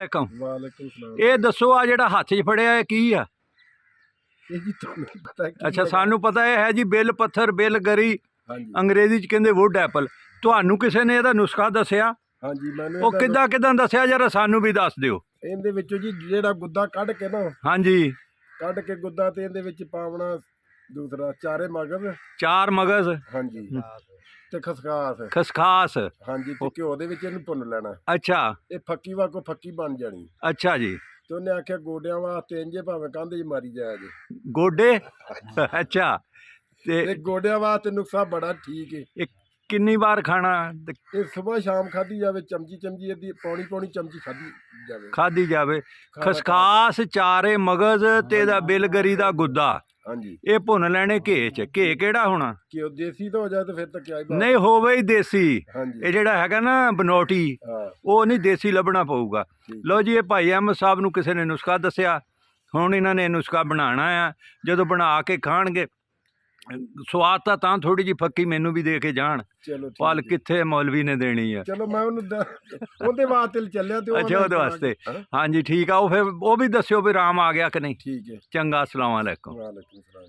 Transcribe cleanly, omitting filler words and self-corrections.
ਵਾਲੇਕੁਮ ਸਲਾਮ। ਇਹ ਦੱਸੋ ਆ ਜਿਹੜਾ ਹੱਥ 'ਚ ਫੜਿਆ ਇਹ ਕੀ ਆ? ਇਹ ਜੀ ਤੁਹਾਨੂੰ ਨਹੀਂ ਪਤਾ ਕੀ ਅੱਛਾ ਹੈਗਾ? ਸਾਨੂੰ ਪਤਾ ਇਹ ਹੈ ਜੀ ਬਿੱਲ ਪੱਥਰ ਬਿੱਲ ਗਰੀ, ਹਾਂਜੀ ਅੰਗਰੇਜ਼ੀ 'ਚ ਕਹਿੰਦੇ ਵੁੱਡ ਐਪਲ। ਤੁਹਾਨੂੰ ਕਿਸੇ ਨੇ ਇਹਦਾ ਨੁਸਖਾ ਦੱਸਿਆ? ਹਾਂਜੀ ਮੈਨੂੰ ਉਹ ਕਿੱਦਾਂ ਦੱਸਿਆ ਜਰਾ ਸਾਨੂੰ ਵੀ ਦੱਸ ਦਿਓ। ਇਹਦੇ ਵਿੱਚੋਂ ਜੀ ਜਿਹੜਾ ਗੁੱਦਾ ਕੱਢ ਕੇ ਨਾ, ਹਾਂਜੀ ਕੱਢ ਕੇ ਗੁੱਦਾ ਤੇ ਇਹਦੇ ਵਿੱਚ ਪਾਉਣਾ ਦੂਸਰਾ ਚਾਰੇ ਮਗਜ਼, 4 ਮਗਜ਼, ਹਾਂਜੀ ਤੇ ਖਸਖਾਸ, ਖਸਖਾਸ। ਹਾਂਜੀ ਤੇ ਘਿਓ ਦੇ ਵਿੱਚ ਇਹਨੂੰ ਭੁੰਨ ਲੈਣਾ। ਅੱਛਾ ਇਹ ਫੱਕੀ ਵਾਂਗੂ ਫੱਕੀ ਬਣ ਜਾਣੀ। ਅੱਛਾ ਜੀ। ਤੇ ਉਹਨੇ ਆਖਿਆ ਗੋਡਿਆਂ ਵਾਸਤੇ ਇੰਜੇ ਭਾਵੇਂ ਕੰਧ 'ਚ ਮਾਰੀ ਜਾਇਆ ਜੇ। ਗੋਡੇ? ਅੱਛਾ ਤੇ ਤੇ ਗੋਡਿਆਂ ਵਾਸਤੇ ਨੁਕਸਾ ਬੜਾ ਠੀਕ ਹੈ। ਇਹ ਕਿੰਨੀ ਵਾਰ ਖਾਣਾ? ਇਹ ਸਵੇਰ ਸ਼ਾਮ ਖਾਧੀ ਜਾਵੇ, ਚਮਚੀ ਇਹਦੀ ਪੌਣੀ ਚਮਚੀ ਖਾਧੀ ਜਾਵੇ। ਖਾਧੀ ਜਾਵੇ। ਖਾਣਾ ਖਸਖਾਸ, ਚਾਰੇ ਮਗਜ਼ ਤੇ ਇਹਦਾ ਬਿਲਗਰੀ ਦਾ ਗੁੱਦਾ, ਹਾਂਜੀ ਇਹ ਭੁੰਨ ਲੈਣੇ ਘੇ 'ਚ। ਘੇ ਕਿਹੜਾ ਹੋਣਾ? ਘਿਓ ਦੇਸੀ ਤਾਂ ਹੋ ਜਾਏ ਤਾਂ ਫਿਰ ਤਾਂ ਕਿਆ ਹੀ ਬਾਤ। ਨਹੀਂ ਹੋਵੇ ਹੀ ਦੇਸੀ। ਹਾਂਜੀ ਇਹ ਜਿਹੜਾ ਹੈਗਾ ਨਾ ਬਨੋਟੀ, ਹਾਂ ਉਹ ਨਹੀਂ ਦੇਸੀ ਲੱਭਣਾ ਪਊਗਾ। ਠੀਕ। ਲਓ ਜੀ, ਇਹ ਭਾਈ ਅਹਿਮਦ ਸਾਹਿਬ ਨੂੰ ਕਿਸੇ ਨੇ ਨੁਸਖਾ ਦੱਸਿਆ, ਹੁਣ ਇਹਨਾਂ ਨੇ ਨੁਸਖਾ ਬਣਾਉਣਾ ਆ। ਜਦੋਂ ਬਣਾ ਕੇ ਖਾਣਗੇ ਸਵਾਦ ਤਾਂ ਥੋੜੀ ਜਿਹੀ ਫੱਕੀ ਮੈਨੂੰ ਵੀ ਦੇ ਕੇ ਜਾਣ। ਚਲੋ ਠੀਕ ਪਲ ਹੈ। ਕਿੱਥੇ ਮੌਲਵੀ ਨੇ ਦੇਣੀ ਆ। ਚਲੋ ਮੈਂ ਉਹਨੂੰ ਉਹਦੇ ਵਾਸਤੇ ਚੱਲਿਆ ਤੇ ਅੱਛਾ ਉਹਦੇ ਵਾਸਤੇ। ਹਾਂ, ਹਾਂਜੀ ਠੀਕ ਆ। ਉਹ ਫਿਰ ਉਹ ਵੀ ਦੱਸਿਓ ਵੀ ਰਾਮ ਆ ਗਿਆ ਕਿ ਨਹੀਂ। ਠੀਕ ਹੈ। ਚੰਗਾ, ਅਸਲਾਮ ਵਾਲੇਕੁਮ। ਵਾਲੇਕੁਮ ਸਲਾਮ।